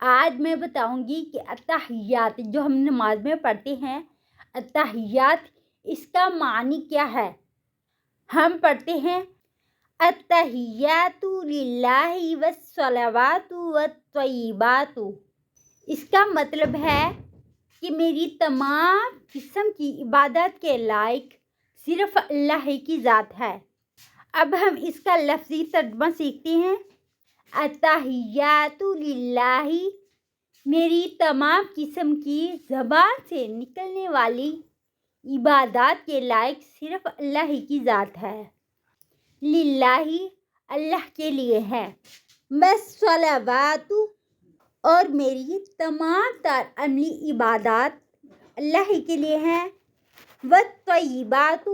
آج میں بتاؤں گی کہ التحیات جو ہم نماز میں پڑھتے ہیں، التحیات اس کا معنی کیا ہے۔ ہم پڑھتے ہیں التحیات للہ والصلوات والطیبات۔ اس کا مطلب ہے کہ میری تمام قسم کی عبادت کے لائق صرف اللہ کی ذات ہے۔ اب ہم اس کا لفظی ترجمہ سیکھتے ہیں۔ التحیات للہ، میری تمام قسم کی زبان سے نکلنے والی عبادات کے لائق صرف اللہ کی ذات ہے۔ للہ، اللہ کے لیے ہے۔ والصلوات، اور میری تمام تر عملی عبادات اللہ کے لیے ہیں۔ والطیبات،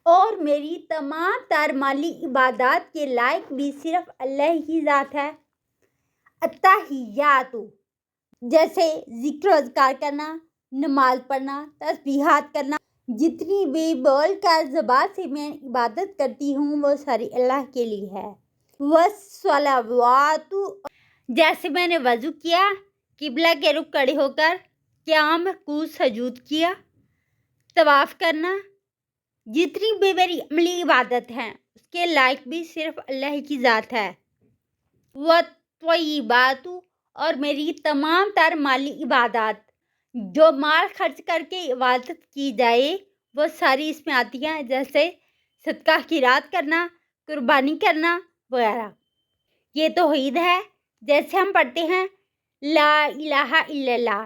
اور میری تمام تر مالی عبادات کے لائق بھی صرف اللہ کی ذات ہے۔ التحیات جیسے ذکر و اذکار کرنا، نماز پڑھنا، تسبیحات کرنا، جتنی بھی بول کر زبان سے میں عبادت کرتی ہوں وہ ساری اللہ کے لیے ہے۔ والصلوات، جیسے میں نے وضو کیا، قبلہ کے رخ کھڑے ہو کر قیام، رکوع، سجود کیا، طواف کرنا، جتنی بھی میری عملی عبادت ہیں اس کے لائق بھی صرف اللہ کی ذات ہے۔ والطیبات، اور میری تمام تر مالی عبادات جو مال خرچ کر کے عبادت کی جائے وہ ساری اس میں آتی ہیں، جیسے صدقہ خیرات کرنا، قربانی کرنا وغیرہ۔ یہ توحید ہے۔ جیسے ہم پڑھتے ہیں لا الہ الا اللہ،